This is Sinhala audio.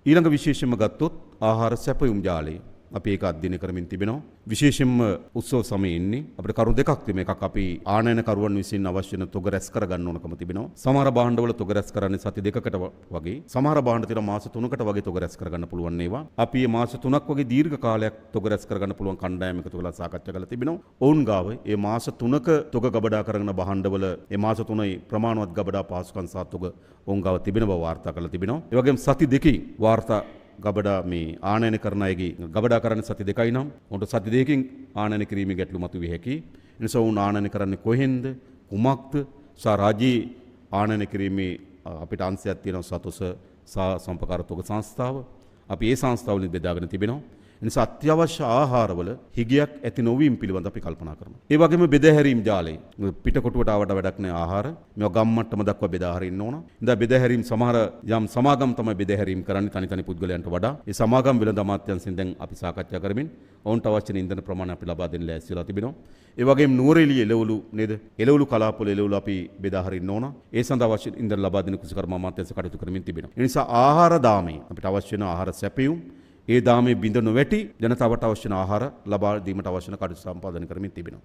ඊළඟ විශේෂයෙන්ම ගත්තොත් ආහාර සැපයුම් ජාලය. අපි ඒක අධ්‍යයනය කරමින් තිබෙනවා. විශේෂයෙන්ම උත්සව සමයේ ඉන්නේ අපිට කරුණු දෙකක් තිබෙනවා. එකක් අපි ආනයනකරුවන් විසින් අවශ්‍ය වෙන තොග රැස් කරගන්න ඕනකම තිබෙනවා. සමහර භාණ්ඩවල තොග රැස් කරන්නේ සති දෙකකට වගේ. සමහර භාණ්ඩ තියෙනවා මාස 3කට වගේ තොග රැස් කරගන්න පුළුවන් ඒවා. අපි මේ මාස 3ක් වගේ දීර්ඝ කාලයක් තොග රැස් කරගන්න පුළුවන් කණ්ඩායම් එකතු වෙලා සාකච්ඡා කරලා තිබෙනවා. ඔවුන් ගාව මේ මාස 3ක තොග ගබඩා කරගෙන භාණ්ඩවල මේ මාස 3යි ප්‍රමාණවත් ගබඩා පහසුකම් සහ තොග ඔවුන් ගාව තිබෙන බව වාර්තා කරලා තිබෙනවා. ඒ වගේම සති දෙකකින් වාර්තා ගබඩා මේ ආනයන කරන අයගේ ගබඩා කරන්නේ සති දෙකයි නම් උන්ට සති දෙකකින් ආනයන කිරීමේ ගැටලු මතුවිය හැකියි. ඒ නිසා උන් ආනයන කරන්නේ කොහෙන්ද කුමක්ද සහ රාජ්‍යයේ ආනයන කිරීමේ අපිට අංශයක් තියෙනවා සතොස සහ සම්පකාර තොග සංස්ථාව. අපි ඒ සංස්ථාවලින් බෙදාගෙන තිබෙනවා. ඒ නිසා අත්‍යවශ්‍ය ආහාරවල හිගයක් ඇති නොවීම පිළිබඳ අපි කල්පනා කරනවා. ඒ වගේම බෙදාහැරීම් ජාලය. පිටකොටුවට ආවට වැඩක් නැහැ ආහාර. මේවා ගම් මට්ටම දක්වා බෙදා හරින්න ඕන. ඉතින් බෙදාහැරීම් සමහර යම් සමාගම් තමයි බෙදාහැරීම් කරන්නේ තනි පුද්ගලයන්ට වඩා. ඒ සමාගම් වෙළඳ අමාත්‍යාංශයෙන් දැන් අපි සාකච්ඡා කරමින් ඔවුන්ට අවශ්‍ය ඉන්ධන ප්‍රමාණය අපි ලබා දෙන්න ලෑස්තිලා තිබෙනවා. ඒ වගේම නුවරඑළිය එළවලු නේද? එළවලු කලාපවල එළවලු අපි බෙදා හරින්න ඕන. ඒ සඳහා අවශ්‍ය ඉන්ධන ලබා දෙන කුසකර්ම අමාත්‍යාංශ කටයුතු කරමින් තිබෙනවා. ඒ නිසා ආහාර දාමේ අපිට අවශ්‍ය වෙන ආහාර සැපයුම් ඒ දාමේ බිඳ නොවැටි ජනතාවට අවශ්‍ය ආහාර ලබා දීමට අවශ්‍ය කටයුතු සම්පාදනය කරමින් තිබෙනවා.